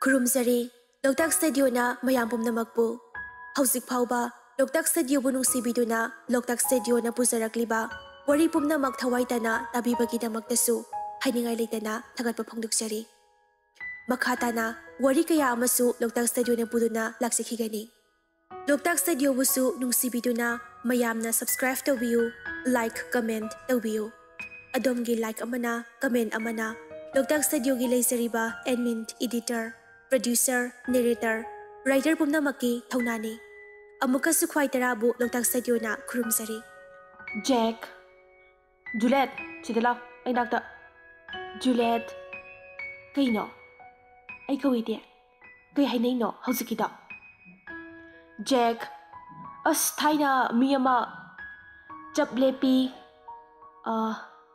ꯈꯨꯔꯨꯝꯖꯔꯤ ꯂꯣꯛꯇꯥꯛ ꯁ꯭ꯇꯨꯗꯤꯑꯣꯅ ꯃꯌꯥꯝ ꯄꯨꯝꯅꯃꯛꯄꯨ ꯍꯧꯖꯤꯛ ꯐꯥꯎꯕ ꯂꯣꯛꯇꯥꯛ ꯁ꯭ꯇꯨꯗꯤꯑꯣꯕꯨ ꯅꯨꯡꯁꯤꯕꯤꯗꯨꯅ ꯂꯣꯛꯇꯥꯛ ꯁ꯭ꯇꯨꯗꯤꯑꯣꯅ ꯄꯨꯖꯔꯛꯂꯤꯕ ꯋꯥꯔꯤ ꯄꯨꯝꯅꯃꯛ ꯊꯋꯥꯏ ꯇꯥꯅ ꯇꯥꯕꯤꯕꯒꯤꯗꯃꯛꯇꯁꯨ ꯍꯥꯏꯅꯤꯡꯉꯥꯏ ꯂꯩꯇꯅ ꯊꯥꯒꯠꯄ ꯐꯣꯡꯗꯣꯛꯆꯔꯤ ꯃꯈꯥ ꯇꯥꯅ ꯋꯥꯔꯤ ꯀꯌꯥ ꯑꯃꯁꯨ ꯂꯣꯛꯇꯥꯛ ꯁ꯭ꯇꯨꯗꯤꯑꯣꯅ ꯄꯨꯗꯨꯅ ꯂꯥꯛꯆꯈꯤꯒꯅꯤ ꯂꯣꯛꯇꯥꯛ ꯁ꯭ꯇꯨꯗꯤꯑꯣꯕꯨꯁꯨ ꯅꯨꯡꯁꯤꯕꯤꯗꯨꯅ ꯃꯌꯥꯝꯅ ꯁꯕꯁꯀ꯭ꯔꯥꯏꯕ ꯇꯧꯕꯤꯌꯨ ꯂꯥꯏꯛ ꯀꯃꯦꯟꯠ ꯇꯧꯕꯤꯌꯨ ꯑꯗꯣꯝꯒꯤ ꯂꯥꯏꯛ ꯑꯃꯅ ꯀꯃꯦꯟꯠ ꯑꯃꯅ ꯂꯣꯛꯇꯥꯛ ꯁ꯭ꯇꯨꯗꯤꯑꯣꯒꯤ ꯂꯩꯖꯔꯤꯕ admin editor producer narrator writer पुनमकी थौनानी अमुकसु ख्वाई तराबु लोकताक स्टूडियोना खुरुमजरी जैक जुलियट सिदला ऐनाक्ता जुलियट कईनो ऐ कविदे कई हाइनैनो हौजिकिदा जैक अस थाइना मियमा चपलेपी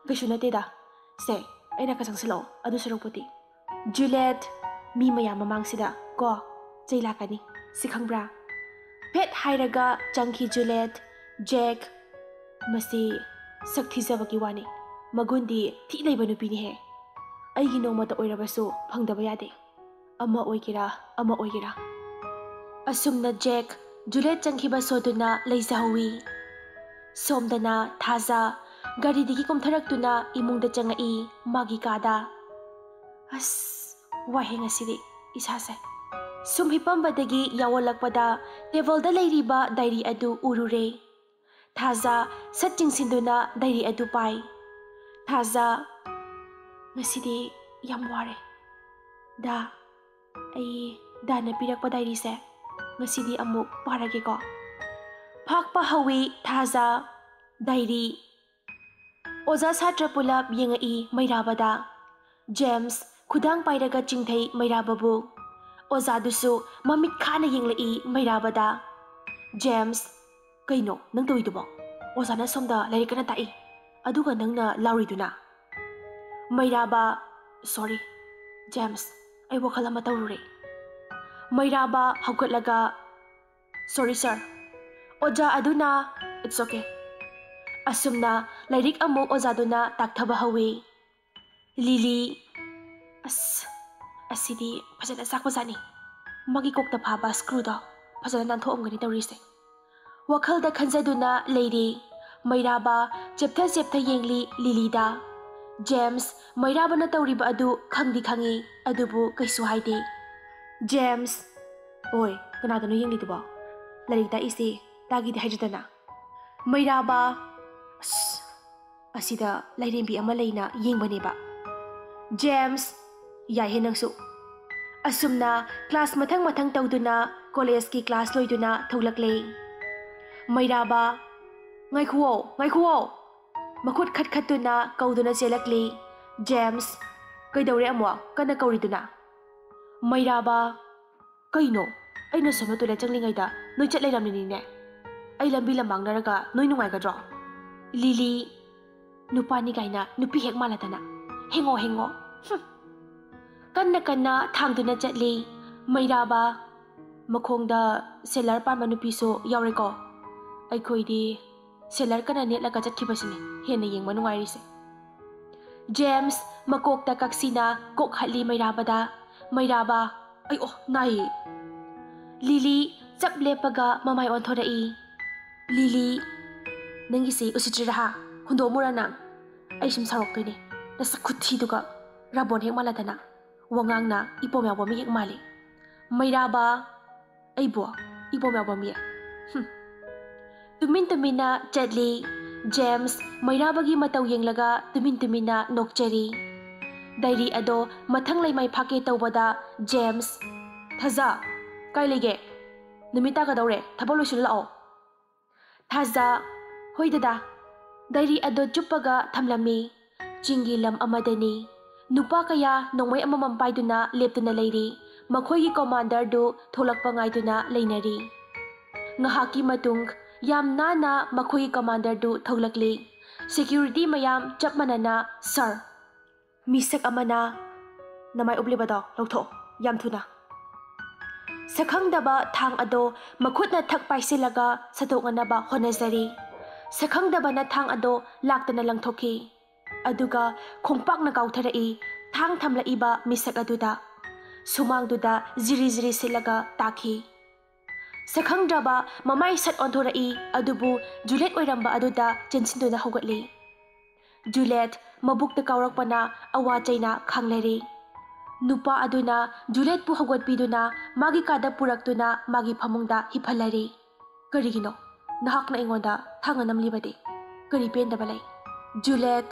कइसु नतेदा से ऐना कसंगसिलो अदु सरुपति जुलियट मी मयाम ममांगसिदा को चैलाकनी सिखंब्रा फेट हाइरगा चंखी जुलियट जैक मसी सक्थिजबकी वानी मगुंदी थी लेबा नुपीनी हे अइगी नोमता ओइरबसु फंगदबा यादे अमा ओइगेरा असुमना जैक जुलियट चंखिबा सोदुना लेजाहुई सोमदना थाजा गाड़ीदिगी कुमथरक्तुना इमुंगदा चंगई मागी कादा अस वाहेंग असिदि इसासे सुम हिपंबदगी यावलकपदा टेबलदा लेरिबा डायरी अदु उरुरे थाजा सचिंगसिंदुना डायरी अदु पाई थाजा ngasidi yam ware da ai dana pirakpa diary से ngasidi amuk parage ko phakpa hawi थाजा डायरी ओजा छात्र पुलप yengai mairabada जेम्स खुदांग पाइरगा चिंथै मैराबबु ओजादुसु ममित खाना येंगलई मैराबदा जेम्स कइनो नंग तोइदुबो ओजाना सोमदा लाइरिकना ताई अदुगा नंगना लाउरिदुना मैराबा सॉरी जेम्स आई वखल अमा तौरुरे मैराबा हौगतलगा सॉरी सर ओजा अदुना इट्स ओके असुमना लाइरिक अमु ओजादुना ताकथबा हवे लिली असिदी फजना साकपजानी मगी कोकता फाबा स्क्रूदा फजना नानथोअमगनी तौरिसे वखलदा खंजदुना लेरी मैराबा चेप्था येंगली लिलीदा जेम्स मैराबना तौरिबा अदु खंगदी खंगी अदुबु कैसु हाइदे जेम्स ओय कनादनो येंगलीदुबा लाइरिकता इसे तागिदि हाइजदना मैराबा असिदा लाइरेंबी अमा लेना येंगबनेबा जेम्स याहे नंसु असुमना क्लास मथंग तौदुना कॉलेज की क्लास लोइदुना थौलकले मैराबा ngaikhwo मखुट खटखटुना कौदुना चेलकले जेम्स कइदौरे अमो कना कौरिदुना मैराबा कइनो अइना सोमना तुले चंगलिङैदा नोइ चट लेरामनिने अइ लंबी लंबांगनरगा नोइ नुंगाइगद्रो लिली नुपानी गाइना नुपी हेक मालादना हेंगो कन्ना कन्ना थांदुना चटली मैराबा मखोंदा सेलर पामा नुपीसो यावरेको अइखोइदी सेलर कना नेटलगा चटखिबसिने हेना येंगमा नुंगाइरिसे जेम्स मकोकता कक्सिना कोकहली मैराबा अइ ओ नाई लिली चप लेपगा ममाई ओंथोरई लिली नंगिसे उसित्रिरा हुंदो मुराना अइसिम सारोक्तोइने नसा खुथीदुगा राबोन हेक मालादना वंगांगना इपोम यावबा मी हेक माले मैराबा अइबो इपोम यावबा मी तुमिना चटली जेम्स मैराबगी मतौ येंगलगा तुमिना नोकचरी डायरी अदो मथंग लेमाई फाके तौबदा जेम्स थाजा काय लेगे नुमिता गदौरे थबल लोइसुल लाओ थाजा होय दादा डायरी अदो चुप्पगा थमलमी चिंगी लम अमदनी नुपा कया नोंमै अममम पाइदुना लेप्तुना लेरी मखोइगी कमांडर दु थोलकपा गाइदुना लेनरी ngahaki matung yam nana मखोइगी कमांडर दु थौलकले सिक्योरिटी मयाम चप मनना सर मिसक अमना नमाय उब्लिबदा लौथो याम थुना सखंगदबा थांग अदो मखुतना थक पाइसिलगा सदोगनबा होनजरी सखंगदबना थांग अदो लाक्तना लंगथोखी अदुगा खोंपाकना काउथरई थांग थमलाइबा मिसक अदुदा ꯁꯨꯃꯥꯡꯗꯨꯗ ꯖꯤꯔꯤ ꯖꯤꯔꯤ ꯁꯤꯠꯂꯒ ꯇꯥꯈꯤ꯫ ꯁꯛꯈꯪꯗ꯭ꯔꯕ ꯃꯃꯥꯏ ꯁꯠ ꯑꯣꯟꯊꯣꯔꯛꯏ ꯑꯗꯨꯕꯨ ꯖꯨꯂꯦꯠ ꯑꯣꯏꯔꯝꯕ ꯑꯗꯨꯗ ꯆꯦꯟꯁꯤꯟꯗꯨꯅ ꯍꯧꯒꯠꯂꯤ꯫ ꯖꯨꯂꯦꯠ ꯃꯕꯨꯛꯇ ꯀꯥꯎꯔꯛꯄꯅ ꯑꯋꯥ ꯆꯩꯅ ꯈꯥꯡꯂꯩꯔꯤ꯫ ꯅꯨꯄꯥ ꯑꯗꯨꯅ ꯖꯨꯂꯦꯠꯄꯨ ꯍꯧꯒꯠꯄꯤꯗꯨꯅ ꯃꯥꯒꯤ ꯀꯥꯗ ꯄꯨꯔꯛꯇꯨꯅ ꯃꯥꯒꯤ ꯐꯃꯨꯡꯗ ꯍꯤꯞꯍꯜꯂꯔꯤ꯫ ꯀꯔꯤꯒꯤꯅꯣ ꯅꯍꯥꯛꯅ ꯑꯩꯉꯣꯟꯗ ꯊꯥꯡꯅ ꯅꯝꯂꯤꯕꯗꯤ? ꯀꯔꯤ ꯄꯦꯟꯗꯕ ꯂꯩ? ꯖꯨꯂꯦꯠ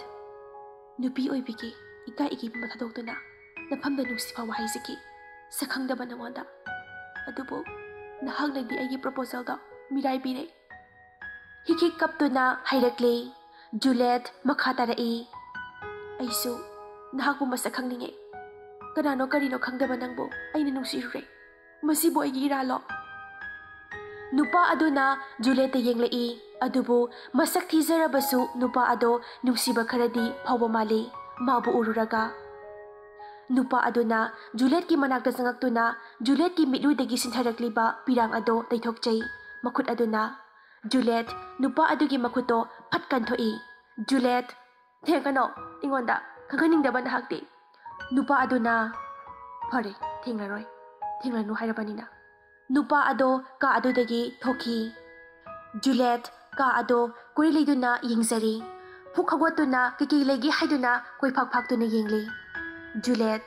ꯅꯨꯄꯤ ꯑꯣꯏꯕꯤꯒꯤ ꯏꯀꯥꯏ ꯏꯒꯤꯕ ꯊꯥꯗꯣꯛꯇꯨꯅ ꯅꯐꯝꯗ ꯅꯨꯡꯁꯤꯐꯥꯎꯕ ꯍꯥꯏꯖꯈꯤ ꯁꯛꯈꯪꯗꯕ ꯅꯉꯣꯟꯗ꯫ ꯑꯗꯨꯕꯨ ꯅꯍꯥꯛꯅꯗꯤ ꯑꯩꯒꯤ ꯄ꯭ꯔꯣꯄꯣꯖꯦꯜꯗꯣ ꯃꯤꯔꯥꯏꯕꯤꯔꯦ꯫ ꯍꯤꯛ ꯀꯞꯇꯨꯅ ꯍꯥꯏꯔꯛꯂꯤ꯫ ꯖꯨꯂꯦꯠ ꯃꯈꯥ ꯇꯥꯔꯛꯏ꯫ ꯑꯩꯁꯨ ꯅꯍꯥꯛꯄꯨ ꯃꯁꯛ ꯈꯪꯅꯤꯡꯉꯦ꯫ ꯀꯅꯥꯅꯣ ꯀꯔꯤꯅꯣ ꯈꯪꯗꯕ ꯅꯪꯕꯨ ꯑꯩꯅ ꯅꯨꯡꯁꯤꯔꯨꯔꯦ꯫ ꯃꯁꯤꯕꯨ ꯑꯩꯒꯤ ꯏꯔꯥꯜꯂꯣ? ꯅꯨꯄꯥ ꯑꯗꯨꯅ ꯖꯨꯂꯦꯠꯇ ꯌꯦꯡꯂꯛꯏ ꯑꯗꯨꯕꯨ ꯃꯁꯛ ꯊꯤꯖꯔꯕꯁꯨ ꯅꯨꯄꯥ ꯑꯗꯣ ꯅꯨꯡꯁꯤꯕ ꯈꯔꯗꯤ ꯐꯥꯎꯕ ꯃꯥꯜꯂꯤ ꯃꯥꯕꯨ ꯎꯔꯨꯔꯒ꯫ ꯅꯨꯄꯥ ꯑꯗꯨꯅ ꯖꯨꯂꯦꯠꯀꯤ ꯃꯅꯥꯛꯇ ꯆꯪꯉꯛꯇꯨꯅ ꯖꯨꯂꯦꯠꯀꯤ ꯃꯤꯠꯂꯨꯗꯒꯤ ꯁꯤꯟꯊꯔꯛꯂꯤꯕ ꯄꯤꯔꯥꯡ ꯑꯗꯣ ꯇꯩꯊꯣꯛꯆꯩ ꯃꯈꯨꯠ ꯑꯗꯨꯅ꯫ ꯖꯨꯂꯦꯠ ꯅꯨꯄꯥ ꯑꯗꯨꯒꯤ ꯃꯈꯨꯠꯇꯣ ꯐꯠ ꯀꯟꯊꯣꯛꯏ꯫ ꯖꯨꯂꯦꯠ ꯊꯦꯡꯒꯅꯣ ꯑꯩꯉꯣꯟꯗ ꯈꯪꯍꯟꯅꯤꯡꯗꯕ ꯅꯍꯥꯛꯇꯤ꯫ ꯅꯨꯄꯥ ꯑꯗꯨꯅ ꯐꯔꯦ ꯊꯦꯡꯂꯔꯣꯏ ꯊꯦꯡꯂꯅꯨ ꯍꯥꯏꯔꯕꯅꯤꯅ꯫ ꯅꯨꯄꯥ ꯑꯗꯣ ꯀꯥ ꯑꯗꯨꯗꯒꯤ ꯊꯣꯛꯈꯤ꯫ ꯖꯨꯂꯦꯠ ꯀꯥ ꯑꯗꯣ ꯀꯣꯏꯂꯩꯗꯨꯅ ꯌꯦꯡꯖꯔꯤ꯫ ꯄꯨꯛ ꯍꯧꯒꯠꯇꯨꯅ ꯀꯩꯀꯩ ꯂꯩꯒꯦ ꯍꯥꯏꯗꯨꯅ ꯀꯣꯏꯐꯥꯛ ꯐꯥꯛꯇꯨꯅ ꯌꯦꯡꯂꯤ꯫ ꯖꯨꯂꯦꯠ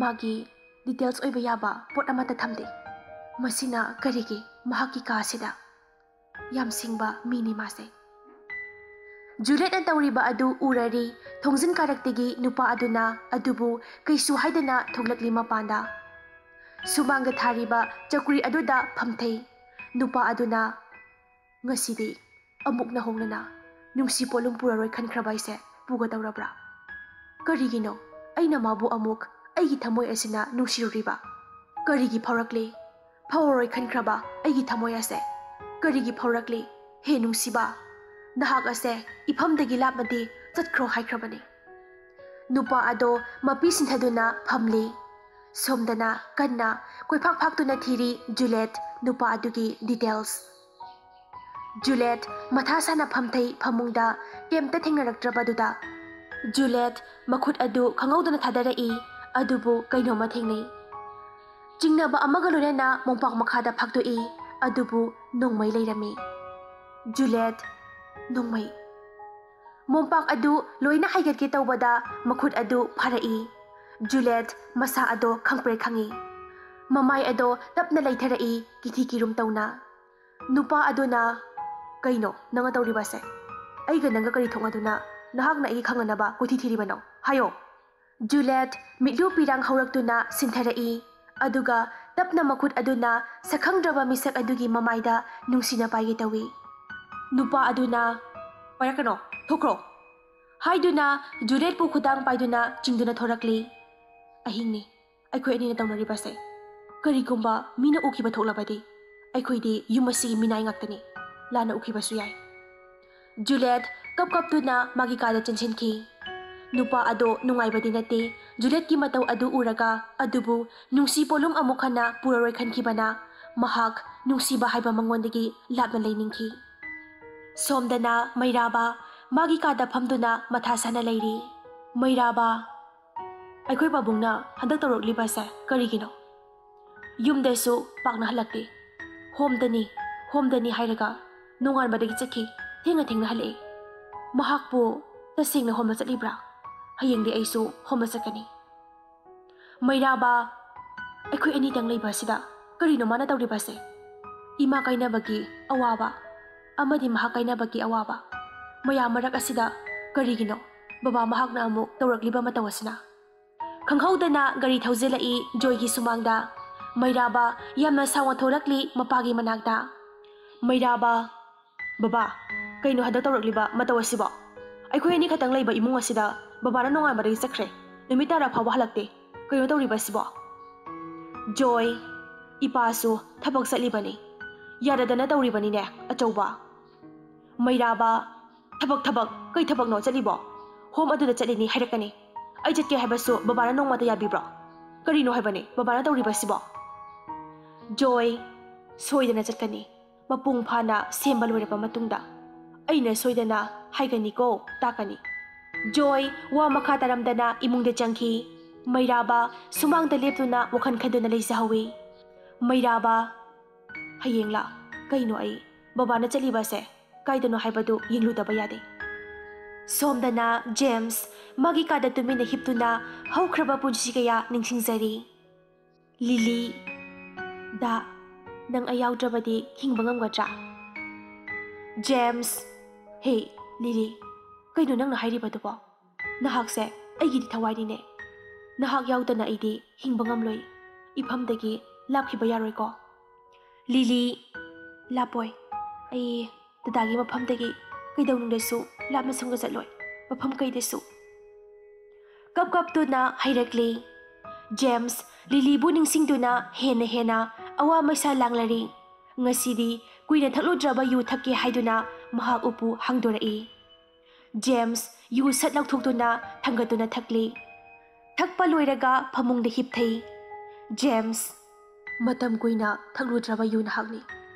ꯃꯥꯒꯤ ꯗꯤꯇꯦꯜꯁ ꯑꯣꯏꯕ ꯌꯥꯕ ꯄꯣꯠ ꯑꯃꯠꯇ ꯊꯝꯗꯦ꯫ ꯃꯁꯤꯅ ꯀꯔꯤꯒꯤ ꯃꯍꯥꯛꯀꯤ ꯀꯥꯁꯤꯗ? ꯌꯥꯝ ꯁꯤꯡꯕ ꯃꯤꯅꯤ ꯃꯥꯁꯦ꯫ ꯖꯨꯂꯦꯠꯅ ꯇꯧꯔꯤꯕ ꯑꯗꯨ ꯎꯔꯔꯤ ꯊꯣꯡꯖꯤꯟ ꯀꯥꯔꯛꯇꯒꯤ ꯅꯨꯄꯥ ꯑꯗꯨꯅ ꯑꯗꯨꯕꯨ ꯀꯩꯁꯨ ꯍꯥꯏꯗꯅ ꯊꯣꯛꯂꯛꯂꯤ ꯃꯄꯥꯟꯗ꯫ ꯁꯨꯃꯥꯡꯗ ꯊꯥꯔꯤꯕ ꯆꯧꯀ꯭ꯔꯤ ꯑꯗꯨꯗ ꯐꯝꯊꯩ꯫ ꯅꯨꯄꯥ ꯑꯗꯨꯅ ꯉꯁꯤꯗꯤ ꯑꯃꯨꯛ ꯅꯍꯧꯅꯅ ꯅꯨꯡꯁꯤ ꯄꯣꯠꯂꯨꯝ ꯄꯨꯔꯔꯣꯏ ꯈꯟꯈ꯭ꯔꯕ ꯑꯩꯁꯦ ꯄꯨꯒꯗꯧꯔꯕ꯭ꯔꯥ? ꯀꯔꯤꯒꯤꯅꯣ ꯑꯩꯅ ꯃꯥꯕꯨ ꯑꯃꯨꯛ ꯑꯩꯒꯤ ꯊꯃꯣꯏ ꯑꯁꯤꯅ ꯅꯨꯡꯁꯤꯔꯨꯔꯤꯕ? ꯀꯔꯤꯒꯤ ꯐꯥꯎꯔꯛꯂꯤ? ꯐꯥꯎꯔꯔꯣꯏ ꯈꯟꯈ꯭ꯔꯕ ꯑꯩꯒꯤ ꯊꯃꯣꯏ ꯑꯁꯦ ꯀꯔꯤꯒꯤ ꯐꯥꯎꯔꯛꯂꯤ? ꯍꯦ ꯅꯨꯡꯁꯤꯕ ꯅꯍꯥꯛ ꯑꯁꯦ ꯏꯐꯝꯗꯒꯤ ꯂꯥꯞꯅꯗꯤ ꯆꯠꯈ꯭ꯔꯣ ꯍꯥꯏꯈ꯭ꯔꯕꯅꯤ꯫ ꯅꯨꯄꯥ ꯑꯗꯣ ꯃꯄꯤ ꯁꯤꯟꯊꯗꯨꯅ ꯐꯝꯂꯤ꯫ ꯁꯣꯝꯗꯅ ꯀꯟꯅ ꯀꯣꯏꯐꯥꯛ ꯐꯥꯛꯇꯨꯅ ꯊꯤꯔꯤ ꯖꯨꯂꯦꯠ ꯅꯨꯄꯥ ꯑꯗꯨꯒꯤ ꯗꯤꯇꯦꯜꯁ꯫ ꯖꯨꯂꯦꯠ ꯃꯊꯥ ꯁꯥꯅ ꯐꯝꯊꯩ ꯐꯃꯨꯡꯗ ꯀꯩꯝꯇ ꯊꯦꯡꯅꯔꯛꯇ꯭ꯔꯕꯗꯨꯗ꯫ ꯖꯨꯂꯦꯠ ꯃꯈꯨꯠ ꯑꯗꯨ ꯈꯪꯍꯧꯗꯅ ꯊꯥꯗꯔꯛꯏ ꯑꯗꯨꯕꯨ ꯀꯩꯅꯣꯝꯃ ꯊꯦꯡꯅꯩ꯫ ꯆꯤꯡꯅꯕ ꯑꯃꯒ ꯂꯣꯏꯅꯅ ꯃꯣꯝꯄꯥꯛ ꯃꯈꯥꯗ ꯐꯥꯛꯇꯣꯛꯏ ꯑꯗꯨꯕꯨ ꯅꯣꯡꯃꯩ ꯂꯩꯔꯝꯃꯤ꯫ ꯖꯨꯂꯦꯠ ꯅꯣꯡꯃꯩ꯫ ꯃꯣꯝꯄꯥꯛ ꯑꯗꯨ ꯂꯣꯏꯅ ꯍꯥꯏꯒꯠꯀꯦ ꯇꯧꯕꯗ ꯃꯈꯨꯠ ꯑꯗꯨ ꯐꯥꯔꯛꯏ꯫ ꯖꯨꯂꯦꯠ ꯃꯁꯥ ꯑꯗꯣ ꯈꯪꯄ꯭ꯔꯦꯛ ꯈꯪꯏ꯫ ꯃꯃꯥꯏ ꯑꯗꯣ ꯇꯞꯅ ꯂꯩꯊꯔꯛꯏ ꯀꯤꯊꯤ ꯀꯤꯔꯨꯝ ꯇꯧꯅ꯫ ꯅꯨꯄꯥ ꯑꯗꯨꯅ ꯀꯩꯅꯣ ꯅꯪꯅ ꯇꯧꯔꯤꯕꯁꯦ? ꯑꯩꯒ ꯅꯪꯒ ꯀꯔꯤ ꯊꯣꯛꯅꯗꯨꯅ ꯅꯍꯥꯛꯅ ꯑꯩꯒꯤ ꯈꯪꯅꯅꯕ ꯀꯣꯏꯊꯤ ꯊꯤꯔꯤꯕꯅꯣ? ꯍꯥꯏꯌꯣ꯫ ꯖꯨꯂꯦꯠ ꯃꯤꯠꯂꯨ ꯄꯤꯔꯥꯡ ꯍꯧꯔꯛꯇꯨꯅ ꯁꯤꯟꯊꯔꯛꯏ ꯑꯗꯨꯒ ꯇꯞꯅ ꯃꯈꯨꯠ ꯑꯗꯨꯅ ꯁꯛꯈꯪꯗ꯭ꯔꯕ ꯃꯤꯁꯛ ꯑꯗꯨꯒꯤ ꯃꯃꯥꯏꯗ ꯅꯨꯡꯁꯤꯅ ꯄꯥꯏꯒꯦ ꯇꯧꯏ꯫ ꯅꯨꯄꯥ ꯑꯗꯨꯅ ꯄꯥꯏꯔꯛꯀꯅꯣ ꯊꯣꯛꯈ꯭ꯔꯣ ꯍꯥꯏꯗꯨꯅ ꯖꯨꯂꯦꯠꯄꯨ ꯈꯨꯗꯥꯡ ꯄꯥꯏꯗꯨꯅ ꯆꯤꯡꯗꯨꯅ ꯊꯣꯔꯛꯂꯤ꯫ ꯑꯍꯤꯡꯅꯤ ꯑꯩꯈꯣꯏ ꯑꯅꯤꯅ ꯇꯧꯅꯔꯤꯕꯁꯦ꯫ ꯀꯔꯤꯒꯨꯝꯕ ꯃꯤꯅ ꯎꯈꯤꯕ ꯊꯣꯛꯂꯕꯗꯤ ꯑꯩꯈꯣꯏꯗꯤ ꯌꯨꯝ ꯑꯁꯤꯒꯤ ꯃꯤꯅꯥꯏ ꯉꯥꯛꯇꯅꯤ ꯂꯥꯟꯅ ꯎꯈꯤꯕꯁꯨ ꯌꯥꯏ꯫ ꯖꯨꯂꯦꯠ ꯀꯞꯇꯨꯅ ꯃꯥꯒꯤ ꯀꯥꯗ ꯆꯦꯟꯁꯤꯟꯈꯤ꯫ ꯅꯨꯄꯥ ꯑꯗꯣ ꯅꯨꯡꯉꯥꯏꯕꯗꯤ ꯅꯠꯇꯦ ꯖꯨꯂꯦꯠꯀꯤ ꯃꯇꯧ ꯑꯗꯨ ꯎꯔꯒ ꯑꯗꯨꯕꯨ ꯅꯨꯡꯁꯤ ꯄꯣꯠꯂꯨꯝ ꯑꯃꯨꯛ ꯍꯟꯅ ꯄꯨꯔꯔꯣꯏ ꯈꯟꯈꯤꯕꯅ ꯃꯍꯥꯛ ꯅꯨꯡꯁꯤꯕ ꯍꯥꯏꯕ ꯃꯉꯣꯟꯗꯒꯤ ꯂꯥꯞꯅ ꯂꯩꯅꯤꯡꯈꯤ꯫ ꯁꯣꯝꯗꯅ ꯃꯩꯔꯥꯕ ꯃꯥꯒꯤ ꯀꯥꯗ ꯐꯝꯗꯨꯅ ꯃꯊꯥ ꯁꯥꯅ ꯂꯩꯔꯤ꯫ ꯃꯩꯔꯥꯕ ꯑꯩꯈꯣꯏ ꯄꯥꯕꯨꯡꯅ ꯍꯟꯗꯛ ꯇꯧꯔꯛꯂꯤꯕꯁꯦ ꯀꯔꯤꯒꯤꯅꯣ? ꯌꯨꯝꯗꯁꯨ ꯄꯥꯛꯅ ꯍꯜꯂꯛꯇꯦ꯫ ꯍꯣꯝꯗꯅꯤ ꯍꯥꯏꯔꯒ ꯅꯣꯡꯉꯥꯟꯕꯗꯒꯤ ꯆꯠꯈꯤ ꯊꯦꯡꯅ ꯍꯜꯂꯛꯏ꯫ ꯃꯍꯥꯛꯄꯨ ꯇꯁꯦꯡꯅ ꯍꯣꯝꯕ ꯆꯠꯂꯤꯕ꯭ꯔꯥ? ꯍꯌꯦꯡꯗꯤ ꯑꯩꯁꯨ ꯍꯣꯝꯕ ꯆꯠꯀꯅꯤ꯫ ꯃꯩꯔꯥꯕ ꯑꯩꯈꯣই ꯑꯅꯤꯇꯪ ꯂꯩꯕ ꯑꯁꯤꯗ ꯀꯔꯤꯅꯣ ꯃꯥꯅ ꯇꯧꯔꯤꯕꯁꯦ? ꯏꯃꯥ ꯀꯥꯏꯅꯕꯒꯤ ꯑꯋꯥꯕ ꯑꯃꯗꯤ ꯃꯍꯥꯛ ꯀꯥꯏꯅꯕꯒꯤ ꯑꯋꯥꯕ ꯃꯌꯥꯝ ꯃꯔꯛ ꯑꯁꯤꯗ ꯀꯔꯤꯒꯤꯅꯣ ꯕꯕꯥ ꯃꯍꯥꯛꯅ ꯑꯃꯨꯛ ꯇꯧꯔꯛꯂꯤꯕ ꯃꯇꯧ ꯑꯁꯤꯅ? ꯈꯪꯍꯧꯗꯅ ꯒꯥꯔꯤ ꯊꯧꯖꯤꯜꯂꯛꯏ ꯖꯣꯏꯒꯤ ꯁꯨꯃꯥꯡꯗ꯫ ꯃꯩꯔꯥꯕ ꯌꯥꯝꯅ ꯁꯥꯎꯅ ꯊꯣꯛꯂꯛꯂꯤ ꯃꯄꯥꯒꯤ ꯃꯅꯥꯛꯇ꯫ ꯃꯩꯔꯥꯕ ꯕꯕꯥ ꯀꯩꯅꯣ ꯍꯟꯗꯛ ꯇꯧꯔꯛꯂꯤꯕ ꯃꯇꯧ ꯑꯁꯤꯕꯣ? ꯑꯩꯈꯣꯏ ꯑꯅꯤ ꯈꯛꯇꯪ ꯂꯩꯕ ꯏꯃꯨꯡ ꯑꯁꯤꯗ ꯕꯕꯥꯅ ꯅꯣꯡꯉꯥꯟꯕꯗꯒꯤ ꯆꯠꯈ꯭ꯔꯦ ꯅꯨꯃꯤꯠ ꯇꯥꯔ ꯐꯥꯎꯕ ꯍꯜꯂꯛꯇꯦ ꯀꯩꯅꯣ ꯇꯧꯔꯤꯕꯁꯤꯕꯣ? ꯖꯣꯏ ꯏꯄꯥꯁꯨ ꯊꯕꯛ ꯆꯠꯂꯤꯕꯅꯤ ꯌꯥꯗꯗꯅ ꯇꯧꯔꯤꯕꯅꯤꯅꯦ ꯑꯆꯧꯕ꯫ ꯃꯩꯔꯥꯕ ꯊꯕꯛ ꯀꯩ ꯊꯕꯛꯅꯣ ꯆꯠꯂꯤꯕꯣ? ꯍꯣꯝ ꯑꯗꯨꯗ ꯆꯠꯂꯤꯅꯤ ꯍꯥꯏꯔꯛꯀꯅꯤ꯫ ꯑꯩ ꯆꯠꯀꯦ ꯍꯥꯏꯕꯁꯨ ꯕꯕꯥꯅ ꯅꯣꯡꯃꯇ ꯌꯥꯕꯤꯕ꯭ꯔꯣ? ꯀꯔꯤꯅꯣ ꯍꯥꯏꯕꯅꯤ ꯕꯕꯥꯅ ꯇꯧꯔꯤꯕꯁꯤꯕꯣ? ꯖꯣꯏ ꯁꯣꯏꯗꯅ ꯆꯠꯀꯅꯤ ꯃꯄꯨꯡ ꯐꯥꯅ ꯁꯦꯝꯕ ꯂꯣꯏꯔꯕ ꯃꯇꯨꯡꯗ ꯑꯩꯅ ꯁꯣꯏꯗꯅ ꯍꯥꯏꯒꯅꯤꯀꯣ ꯇꯥꯛꯀꯅꯤ꯫ ꯖꯣꯏ ꯋꯥ ꯃꯈꯥ ꯇꯥꯔꯝꯗꯅ ꯏꯃꯨꯡꯗ ꯆꯪꯈꯤ꯫ ꯃꯩꯔꯥꯕ ꯁꯨꯃꯥꯡꯗ ꯂꯦꯞꯇꯨꯅ ꯋꯥꯈꯜ ꯈꯟꯗꯨꯅ ꯂꯩꯖꯍꯧꯏ꯫ ꯃꯩꯔꯥꯕ ꯍꯌꯦꯡꯂ ꯀꯩꯅꯣ ꯑꯩ ꯕꯕꯥꯅ ꯆꯠꯂꯤꯕꯁꯦ ꯀꯥꯏꯗꯅꯣ ꯍꯥꯏꯕꯗꯨ ꯌꯦꯡꯂꯨꯗꯕ ꯌꯥꯗꯦ꯫ ꯁꯣꯝꯗꯅ ꯖꯦꯝꯁ ꯃꯥꯒꯤ ꯀꯥꯗ ꯇꯨꯃꯤꯟꯅ ꯍꯤꯞꯇꯨꯅ ꯍꯧꯈ꯭ꯔꯕ ꯄꯨꯟꯁꯤ ꯀꯌꯥ ꯅꯤꯡꯁꯤꯡꯖꯔꯤ꯫ ꯂꯤꯂꯤ, ꯗꯥ, ꯅꯪ ꯑꯩ ꯌꯥꯎꯗ꯭ꯔꯕꯗꯤ ꯍꯤꯡꯕ ꯉꯝꯒꯗ꯭ꯔꯥ? ꯖꯦꯝꯁ, ꯍꯦ ꯂꯤꯂꯤ, ꯀꯩꯅꯣ ꯅꯪꯅ ꯍꯥꯏꯔꯤꯕꯗꯨꯕꯣ? ꯅꯍꯥꯛꯁꯦ ꯑꯩꯒꯤꯗꯤ ꯊꯋꯥꯏꯅꯤꯅꯦ꯫ ꯅꯍꯥꯛ ꯌꯥꯎꯗꯅ ꯑꯩꯗꯤ ꯍꯤꯡꯕ ꯉꯝꯂꯣꯏ꯫ ꯏꯐꯝꯗꯒꯤ ꯂꯥꯞꯈꯤꯕ ꯌꯥꯔꯣꯏꯀꯣ? ꯂꯤꯂꯤ, ꯂꯥꯞꯄꯣꯏ꯫ ꯑꯩ ꯗꯗꯥꯒꯤ ꯃꯐꯝꯗꯒꯤ ꯀꯩꯗꯧꯅꯨꯡꯗꯁꯨ ꯂꯥꯞꯅ ꯁꯨꯡꯒ ꯆꯠꯂꯣꯏ, ꯃꯐꯝ ꯀꯩꯗꯁꯨ꯫ ꯀꯞꯇꯨꯅ ꯍꯩꯔꯛꯂꯤ꯫ ꯖꯦꯝꯁ ꯂꯤꯂꯤꯕꯨ ꯅꯤꯡꯁꯤꯡꯗꯨꯅ ꯍꯦꯟꯅ ꯑꯋꯥ ꯃꯩꯁꯥ ꯂꯥꯡꯂꯔꯤ꯫ ꯉꯁꯤꯗꯤ ꯀꯨꯏꯅ ꯊꯛꯂꯨꯗ꯭ꯔꯕ ꯌꯨ ꯊꯛꯀꯦ ꯍꯥꯏꯗꯨꯅ ꯃꯍꯥꯛ ꯎꯄꯨ ꯍꯥꯡꯗꯣꯔꯛꯏ꯫ ꯖꯦꯝꯁ ꯌꯨ ꯁꯠ ꯂꯧꯊꯣꯛꯇꯨꯅ ꯊꯥꯡꯒꯠꯇꯨꯅ ꯊꯛꯂꯤ꯫ ꯊꯛꯄ ꯂꯣꯏꯔꯒ ꯐꯃꯨꯡꯗ ꯍꯤꯞꯊꯩ꯫ ꯖꯦꯝꯁ, ꯃꯇꯝ ꯀꯨꯏꯅ ꯊꯛꯂꯨꯗ꯭ꯔꯕ ꯌꯨ ꯅꯍꯥꯛꯅꯤ,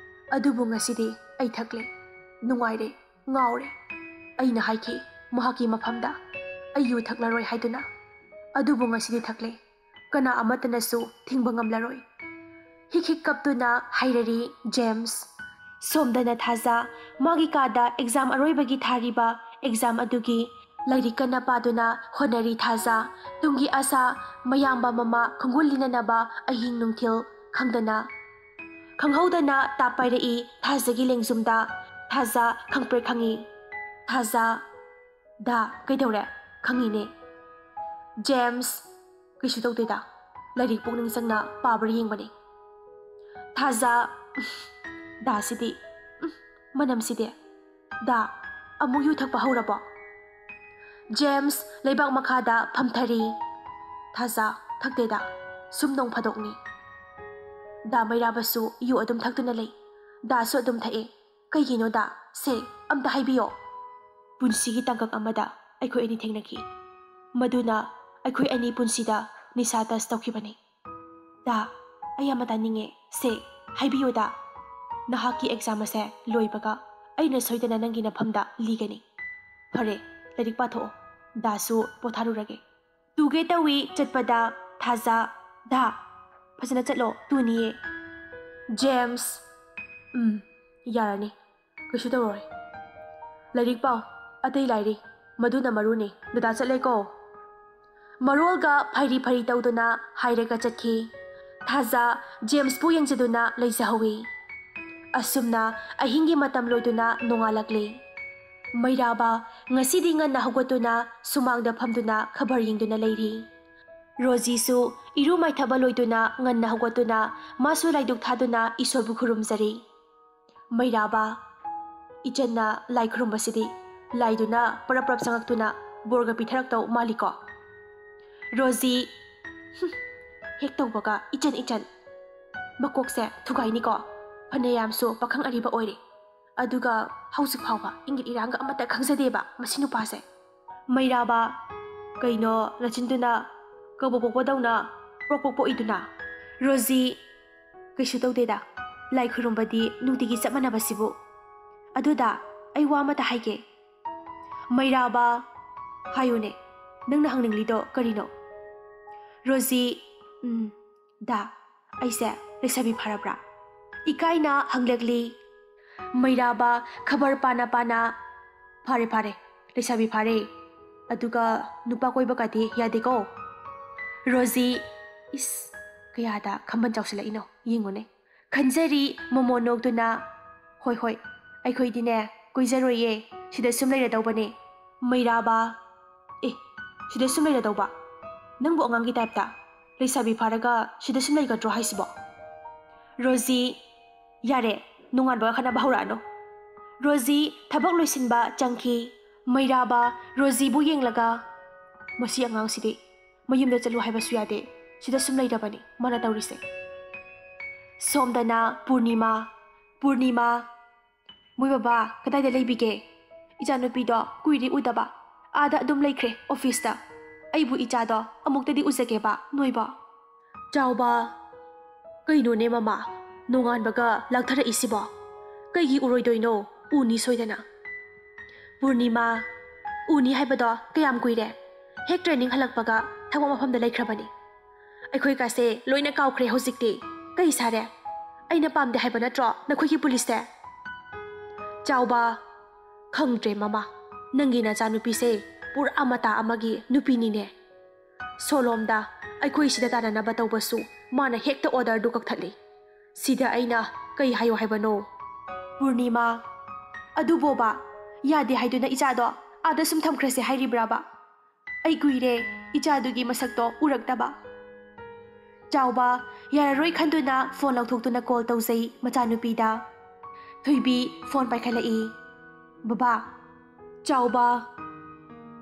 ꯑꯗꯨꯕꯨ ꯉꯁꯤꯗꯤ ꯑꯩ ꯊꯛꯂꯦ, ꯅꯨꯡꯉꯥꯏꯔꯦ, ꯉꯥꯎꯔꯦ꯫ ꯑꯩꯅ ꯍꯥꯏꯈꯤ ꯃꯍꯥꯛꯀꯤ ꯃꯐꯝꯗ ꯑꯩ ꯌꯨ ꯊꯛꯂꯔꯣꯏ ꯍꯥꯏꯗꯨꯅ, ꯑꯗꯨꯕꯨ ꯉꯁꯤꯗꯤ ꯊꯛꯂꯦ, ꯀꯅꯥ ꯑꯃꯠꯇꯅꯁꯨ ꯊꯤꯡꯕ ꯉꯝꯂꯔꯣꯏ꯫ ꯍꯤꯛ ꯀꯞꯇꯨꯅ ꯍꯩꯔꯔꯤ ꯖꯦꯝꯁ꯫ ꯁꯣꯝꯗꯅ ꯊꯥꯖ ꯃꯥꯒꯤ ꯀꯥꯗ ꯑꯦꯛꯖꯥꯝ ꯑꯔꯣꯏꯕꯒꯤ ꯊꯥꯔꯤꯕ ꯑꯦꯛꯖꯥꯝ ꯑꯗꯨꯒꯤ ꯂꯥꯏꯔꯤꯛ ꯀꯟꯅ ꯄꯥꯗꯨꯅ ꯍꯣꯠꯅꯔꯤ ꯊꯥꯖ꯫ ꯇꯨꯡꯒꯤ ꯑꯁꯥ ꯃꯌꯥꯝꯕ ꯃꯃꯥ ꯈꯣꯡꯒꯨꯜ ꯂꯤꯅꯅꯕ ꯑꯍꯤꯡ ꯅꯨꯡꯊꯤꯜ ꯈꯪꯍꯧꯗꯅ ꯇꯥꯞ ꯄꯥꯏꯔꯛꯏ ꯊꯥꯖꯒꯤ ꯂꯦꯡꯖꯨꯝꯗ꯫ ꯊꯥꯖ ꯈꯪꯄ꯭ꯔꯦꯛ ꯈꯪꯏ꯫ ꯊꯥꯖ, ꯗꯥ, ꯀꯩꯗꯧꯔꯦ? ꯈꯪꯉꯤꯅꯦ꯫ ꯖꯦꯝꯁ, ꯀꯩꯁꯨ ꯇꯧꯗꯦꯗ, ꯂꯥꯏꯔꯤꯛ ꯄꯨꯛꯅꯤꯡ ꯆꯪꯅ ꯄꯥꯕ꯭ꯔꯥ ꯌꯦꯡꯕꯅꯤ꯫ ꯊꯥꯖ, ꯗꯥꯁꯤꯗꯤ, ꯃꯅꯝꯁꯤꯗꯤ, ꯗꯥ, ꯑꯃꯨꯛ ꯌꯨ ꯊꯛꯄ ꯍꯧꯔꯕꯣ? ꯖꯦꯝꯁ ꯂꯩꯕꯥꯛ ꯃꯈꯥꯗ ꯐꯝꯊꯔꯤ꯫ ꯊꯥꯖ, ꯊꯛꯇꯦꯗ, ꯁꯨꯝ ꯅꯣꯡ ꯐꯥꯗꯣꯛꯅꯤ꯫ ꯗꯥ ꯃꯩꯔꯥꯕꯁꯨ ꯌꯨ ꯑꯗꯨꯝ ꯊꯛꯇꯨꯅ ꯂꯩ, ꯗꯥꯁꯨ ꯑꯗꯨꯝ ꯊꯛꯑꯦ, ꯀꯩꯒꯤꯅꯣ ꯗꯥ? ꯁꯦ ꯑꯝꯇ ꯍꯥꯏꯕꯤꯌꯣ꯫ ꯄꯨꯟꯁꯤꯒꯤ ꯇꯥꯡꯀꯛ ꯑꯃꯗ ꯑꯩꯈꯣꯏ ꯑꯅꯤ ꯊꯦꯡꯅꯈꯤ, ꯃꯗꯨꯅ ꯑꯩꯈꯣꯏ ꯑꯅꯤ ꯄꯨꯟꯁꯤꯗ ꯅꯤꯁꯥ ꯇꯁ ꯇꯧꯈꯤꯕꯅꯤ꯫ ꯗꯥ, ꯑꯩ ꯑꯃ ꯇꯥꯅꯤꯡꯉꯦ, ꯁꯦ ꯍꯥꯏꯕꯤꯌꯣ ꯗꯥ꯫ ꯅꯍꯥꯛꯀꯤ ꯑꯦꯛꯖꯥꯝ ꯑꯁꯦ ꯂꯣꯏꯕꯒ ꯑꯩꯅ ꯁꯣꯏꯗꯅ ꯅꯪꯒꯤ ꯅꯐꯝꯗ ꯂꯤꯒꯅꯤ꯫ ꯐꯔꯦ, ꯂꯥꯏꯔꯤꯛ ꯄꯥꯊꯣꯛꯑꯣ, ꯗꯥꯁꯨ ꯄꯣꯊꯥꯔꯨꯔꯒꯦ꯫ ꯇꯨꯒꯦ ꯇꯧꯏ ꯆꯠꯄꯗ ꯊꯥꯖ, ꯗꯥ, ꯐꯖꯅ ꯆꯠꯂꯣ, ꯇꯨꯅꯤꯌꯦ꯫ ꯖꯦꯝꯁ, ꯌꯥꯔꯅꯤ, ꯀꯩꯁꯨ ꯇꯧꯔꯣꯏ꯫ ꯂꯥꯏꯔꯤꯛ ꯄꯥꯎ, ꯑꯇꯩ ꯂꯥꯏꯔꯤ, ꯃꯗꯨꯅ ꯃꯔꯨꯅꯤ, ꯗꯗꯥ ꯆꯠꯂꯦꯀꯣ꯫ ꯃꯔꯣꯜꯒ ꯐꯩꯔꯤ ꯇꯧꯗꯨꯅ ꯍꯥꯏꯔꯒ ꯆꯠꯈꯤ꯫ ꯊꯥꯖ ꯖꯦꯝꯁꯄꯨ ꯌꯦꯡꯖꯗꯨꯅ ꯂꯩꯖꯍꯧꯏ꯫ ꯑꯁꯨꯝꯅ ꯑꯍꯤꯡꯒꯤ ꯃꯇꯝ ꯂꯣꯏꯗꯨꯅ ꯅꯣꯡꯉꯥꯜꯂꯛꯂꯤ꯫ ꯃꯩꯔꯥꯕ ꯉꯁꯤꯗꯤ ꯉꯟꯅ ꯍꯧꯒꯠꯇꯨꯅ ꯁꯨꯃꯥꯡꯗ ꯐꯝꯗꯨꯅ ꯈꯕꯔ ꯌꯦꯡꯗꯨꯅ ꯂꯩꯔꯤ꯫ ꯔꯣꯖꯤꯁꯨ ꯏꯔꯨ ꯃꯥꯏꯊꯕ ꯂꯣꯏꯗꯨꯅ ꯉꯟꯅ ꯍꯧꯒꯠꯇꯨꯅ ꯃꯥꯁꯨ ꯂꯥꯏꯗꯨꯛ ꯊꯥꯗꯨꯅ ꯏꯁꯣꯔꯕꯨ ꯈꯨꯔꯨꯝꯖꯔꯤ꯫ ꯃꯩꯔꯥꯕ, ꯏꯆꯟꯅ ꯂꯥꯏ ꯈꯨꯔꯨꯝꯕꯁꯤꯗꯤ ꯂꯥꯏꯗꯨꯅ ꯄꯔꯞ ꯆꯪꯉꯛꯇꯨꯅ ꯕꯣꯔꯒ ꯄꯤꯊꯔꯛꯇꯧ ꯃꯥꯜꯂꯤꯀꯣ꯫ ꯔꯣꯖꯤ, ꯍꯦꯛ ꯇꯧꯕꯒ ꯏꯆꯟ, ꯃꯀꯣꯛꯁꯦ ꯊꯨꯒꯥꯏꯅꯤꯀꯣ, ꯐꯅꯌꯥꯝꯁꯨ ꯄꯥꯈꯪ ꯑꯔꯤꯕ ꯑꯣꯏꯔꯦ, ꯑꯗꯨꯒ ꯍꯧꯖꯤꯛ ꯐꯥꯎꯕ ꯏꯪꯒꯤꯠ ꯏꯔꯥꯡꯒ ꯑꯃꯠꯇ ꯈꯪꯖꯗꯦꯕ ꯃꯁꯤ ꯅꯨꯄꯥꯁꯦ꯫ ꯃꯩꯔꯥꯕ, ꯀꯩꯅꯣ ꯅꯆꯤꯟꯗꯨꯅ ꯀꯧꯕ ꯄꯣꯛꯄꯗꯧꯅ ꯄ꯭ꯔꯣꯛ ꯄꯣꯛꯏꯗꯨꯅ? ꯔꯣꯖꯤ, ꯀꯩꯁꯨ ꯇꯧꯗꯦꯗ, ꯂꯥꯏ ꯈꯨꯔꯨꯝꯕꯗꯤ ꯅꯨꯡꯇꯤꯒꯤ ꯆꯞ ꯃꯥꯟꯅꯕꯁꯤꯕꯨ꯫ ꯑꯗꯨꯗ ꯑꯩ ꯋꯥ ꯑꯃꯇ ꯍꯥꯏꯒꯦ꯫ ꯃꯩꯔꯥꯕ, ꯍꯥꯏꯌꯨꯅꯦ, ꯅꯪꯅ ꯍꯪꯅꯤꯡꯂꯤꯗꯣ ꯀꯔꯤꯅꯣ? ꯔꯣꯖꯤ, ꯗꯥ, ꯑꯩꯁꯦ ꯂꯩꯁꯥꯕꯤ ꯐꯥꯔꯕ꯭ꯔꯥ? ꯏꯀꯥꯏꯅ ꯍꯪꯂꯛꯂꯤ꯫ ꯃꯩꯔꯥꯕ ꯈꯕꯔ ꯄꯥꯅ, ꯐꯥꯔꯦ, ꯂꯩꯁꯥꯕꯤ ꯐꯥꯔꯦ, ꯑꯗꯨꯒ ꯅꯨꯄꯥ ꯀꯣꯏꯕꯒꯗꯤ ꯌꯥꯗꯦꯀꯣ꯫ ꯔꯣꯖꯤ, ꯏꯁ, ꯀꯌꯥꯗ ꯈꯝꯕꯟ ꯆꯥꯎꯁꯤꯜꯂꯛꯏꯅꯣ, ꯌꯦꯡꯉꯨꯅꯦ꯫ ꯈꯟꯖꯔꯤ ꯃꯣꯃꯣ ꯅꯣꯛꯇꯨꯅ꯫ ꯍꯣꯏ, ꯑꯩꯈꯣꯏꯗꯤꯅꯦ ꯀꯣꯏꯖꯔꯣꯏꯌꯦ, ꯁꯤꯗ ꯁꯨꯝ ꯂꯩꯔꯗꯧꯕꯅꯦ꯫ ꯃꯩꯔꯥꯕ, ꯁꯤꯗ ꯁꯨꯝ ꯂꯩꯔꯗꯧꯕ? ꯅꯪꯕꯨ ꯑꯉꯥꯡꯒꯤ ꯇꯥꯏꯞꯇ ꯂꯩꯁꯥꯕꯤ ꯐꯥꯔꯒ ꯁꯤꯗ ꯁꯨꯝ ꯂꯩꯒꯗ꯭ꯔꯣ ꯍꯥꯏꯁꯤꯕꯣ? ꯔꯣꯖꯤ, ꯌꯥꯔꯦ, ꯅꯣꯡꯉꯥꯟꯕꯒ ꯈꯠꯅꯕ ꯍꯧꯔꯛꯑꯅꯨ꯫ ꯔꯣꯖꯤ ꯊꯕꯛ ꯂꯣꯏꯁꯤꯟꯕ ꯆꯪꯈꯤ꯫ ꯃꯩꯔꯥꯕ ꯔꯣꯖꯤꯕꯨ ꯌꯦꯡꯂꯒ, ꯃꯁꯤ ꯑꯉꯥꯡꯁꯤꯗꯤ ꯃꯌꯨꯝꯗ ꯆꯠꯂꯨ ꯍꯥꯏꯕꯁꯨ ꯌꯥꯗꯦ, ꯁꯤꯗ ꯁꯨꯝ ꯂꯩꯔꯕꯅꯤ ꯃꯥꯅ ꯇꯧꯔꯤꯁꯦ꯫ ꯁꯣꯝꯗꯅ ꯄꯨꯔꯅꯤꯃꯥ, ꯃꯣꯏ ꯕꯕꯥ ꯀꯗꯥꯏꯗ ꯂꯩꯕꯤꯒꯦ? ꯏꯆꯥꯅꯨꯄꯤꯗꯣ ꯀꯨꯏꯔꯦ ꯎꯗꯕ, ꯑꯥꯗ ꯑꯗꯨꯝ ꯂꯩꯈ꯭ꯔꯦ ꯑꯣꯐꯤꯁꯇ꯫ ꯑꯩꯕꯨ ꯏꯆꯥꯗꯣ ꯑꯃꯨꯛꯇꯗꯤ ꯎꯖꯒꯦꯕ ꯅꯣꯏꯕꯣ꯫ ꯆꯥꯎꯕ, ꯀꯩꯅꯣꯅꯦ ꯃꯃꯥ, ꯅꯣꯡꯉꯥꯟꯕꯒ ꯂꯥꯛꯊꯔꯛꯏꯁꯤꯕꯣ? ꯀꯩꯒꯤ ꯎꯔꯣꯏꯗꯣꯏꯅꯣ, ꯎꯅꯤ ꯁꯣꯏꯗꯅ꯫ ꯄꯨꯔꯅꯤꯃꯥ, ꯎꯅꯤ ꯍꯥꯏꯕꯗꯣ ꯀꯌꯥꯝ ꯀꯨꯏꯔꯦ? ꯍꯦꯛ ꯇ꯭ꯔꯦꯅꯤꯡ ꯍꯜꯂꯛꯄꯒ ꯊꯕꯛ ꯃꯐꯝꯗ ꯂꯩꯈ꯭ꯔꯕꯅꯤ ꯑꯩꯈꯣꯏ ꯀꯥꯁꯦ ꯂꯣꯏꯅ ꯀꯥꯎꯈ꯭ꯔꯦ ꯍꯧꯖꯤꯛꯇꯤ ꯀꯩ ꯁꯥꯔꯦ ꯑꯩꯅ ꯄꯥꯝꯗꯦ ꯍꯥꯏꯕ ꯅꯠꯇ꯭ꯔꯣ ꯅꯈꯣꯏꯒꯤ ꯄꯨꯂꯤꯁꯁꯦ ꯆꯥꯎꯕ ꯈꯪꯗ꯭ꯔꯦ ꯃꯃꯥ ꯅꯪꯒꯤ ꯅꯆꯥꯅꯨꯄꯤꯁꯦ ꯄꯨꯔꯥ ꯃꯇꯥ ꯑꯃꯒꯤ ꯅꯨꯄꯤꯅꯤꯅꯦ ꯁꯣꯂꯣꯝꯗ ꯑꯩꯈꯣꯏ ꯁꯤꯗ ꯇꯥꯟꯅꯅꯕ ꯇꯧꯕꯁꯨ ꯃꯥꯅ ꯍꯦꯛꯇ ꯑꯣꯔꯗꯔꯗꯨ ꯀꯛꯊꯠꯂꯤ ꯁꯤꯗ ꯑꯩꯅ ꯀꯩ ꯍꯥꯏꯌꯣ ꯍꯥꯏꯕꯅꯣ ꯄꯨꯔꯅꯤꯃꯥ ꯑꯗꯨꯕꯣꯕ ꯌꯥꯗꯦ ꯍꯥꯏꯗꯨꯅ ꯏꯆꯥꯗꯣ ꯑꯥꯗ ꯁꯨꯝ ꯊꯝꯈ꯭ꯔꯁꯦ ꯍꯥꯏꯔꯤꯕ꯭ꯔꯥꯕ ꯑꯩ ꯀꯨꯏꯔꯦ ꯏꯆꯥꯗꯨꯒꯤ ꯃꯁꯛꯇꯣ ꯎꯔꯛꯇꯕ ꯆꯥꯎꯕ ꯌꯥꯔꯔꯣꯏ ꯈꯟꯗꯨꯅ ꯐꯣꯟ ꯂꯧꯊꯣꯛꯇꯨꯅ ꯀꯣꯜ ꯇꯧꯖꯩ ꯃꯆꯥꯅꯨꯄꯤꯗ ꯊꯣꯏꯕꯤ ꯐꯣꯟ ꯄꯥꯏꯈꯠꯂꯛꯏ ꯕꯕꯥ ꯆꯥꯎꯕ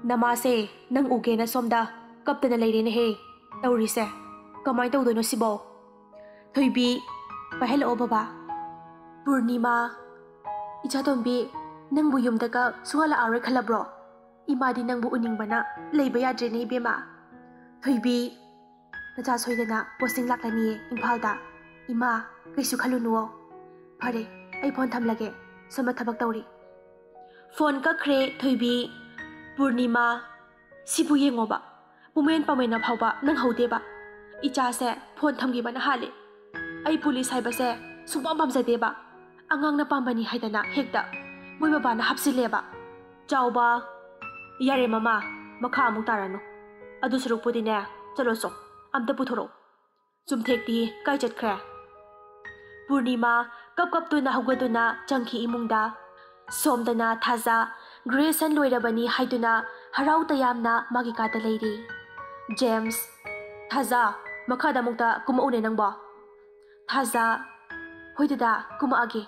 ꯅꯃꯥꯁꯦ ꯅꯪ ꯎꯒꯦꯅ ꯁꯣꯝꯗ ꯀꯞꯇꯅ ꯂꯩꯔꯦꯅꯦꯍꯦ ꯇꯧꯔꯤꯁꯦ ꯀꯃꯥꯏꯅ ꯇꯧꯗꯣꯏꯅꯣ ꯁꯤꯕꯣ ꯊꯣꯏꯕꯤ ꯄꯥꯏꯍꯜꯂꯛꯑꯣ ꯕꯕꯥ ꯄꯨꯔꯅꯤꯃꯥ ꯏꯆꯥꯇꯣꯝꯕꯤ ꯅꯪꯕꯨ ꯌꯨꯝꯗꯒ ꯁꯨꯍꯜꯂꯛꯑꯔꯣꯏ ꯈꯜꯂꯕ꯭ꯔꯣ 이마디 ꯅꯪꯕꯨ ꯎꯅꯤꯡꯕꯅ ꯂꯩꯕ ꯌꯥꯗ꯭ꯔꯦꯅꯦ 이베마 ꯊꯣꯏꯕꯤ ꯅꯆꯥ ꯁꯣꯏꯗꯅ ꯄꯣꯁꯇꯤꯡ ꯂꯥꯛꯂꯅꯤꯌꯦ ꯏꯝꯐꯥꯜꯗ 이마 ꯀꯩꯁꯨ ꯈꯜꯂꯨꯅꯨꯋꯣ ꯐꯔꯦ ꯑꯩ ꯐꯣꯟ ꯊꯝꯂꯒꯦ ꯁꯣꯝꯗ ꯊꯕꯛ ꯇꯧꯔꯤ ꯐꯣꯟ ꯀꯛꯈ꯭ꯔꯦ ꯊꯣꯏꯕꯤ ꯄꯨꯔꯅꯤꯃꯥ ꯁꯤꯕꯨ ꯌꯦꯡꯉꯣꯕ ꯄꯨꯃꯦꯟ ꯄꯥꯃꯦꯟꯅ ꯐꯥꯎꯕ ꯅꯪꯍꯧꯗꯦꯕ ꯏꯆꯥꯁꯦ ꯐꯣꯟ ꯊꯝꯈꯤꯕꯅ ꯍꯥꯜꯂꯦ ꯑꯩ ꯄꯨꯂꯤꯁ ꯍꯥꯏꯕꯁꯦ ꯁꯨꯡꯄꯥꯝ ꯄꯥꯝꯖꯗꯦꯕ ꯑꯉꯥꯡꯅ ꯄꯥꯝꯕꯅꯤ ꯍꯥꯏꯗꯅ ꯍꯦꯛꯇ ꯃꯣꯏ ꯕꯕꯥꯅ ꯍꯥꯞꯆꯤꯜꯂꯦꯕ ꯆꯥꯎꯕ ꯌꯥꯔꯦ ꯃꯃꯥ ꯃꯈꯥ ꯑꯃꯨꯛ ꯇꯥꯔꯅꯨ ꯑꯗꯨ ꯁꯔꯨꯛꯄꯨꯗꯤꯅꯦ ꯆꯠꯂꯣ ꯆꯣ ꯑꯝꯇ ꯄꯨꯊꯣꯔꯛꯑꯣ ꯆꯨꯝꯊꯦꯛꯇꯤ ꯀꯥꯏ ꯆꯠꯈ꯭ꯔꯦ ꯄꯨꯔꯅꯤꯃꯥ ꯀꯞꯇꯨꯅ ꯍꯧꯒꯠꯇꯨꯅ ꯆꯪꯈꯤ ꯏꯃꯨꯡꯗ ꯁꯣꯝꯗꯅ ꯊꯥꯖ ꯒ꯭ꯔꯦꯖꯨꯑꯦꯁꯟ ꯂꯣꯏꯔꯕꯅꯤ ꯍꯥꯏꯗꯨꯅ ꯍꯔꯥꯎ ꯇꯌꯥꯝꯅ ꯃꯥꯒꯤ ꯀꯥꯗ ꯂꯩꯔꯤ ꯖꯦꯝꯁ ꯊꯥꯖ ꯃꯈꯥꯗ ꯑꯃꯨꯛꯇ ꯀꯨꯝꯃꯛꯎꯅꯦ ꯅꯪꯕꯣ ꯊꯥꯖ ꯍꯣꯏ ꯗꯗꯥ ꯀꯨꯝꯃꯛꯑꯒꯦ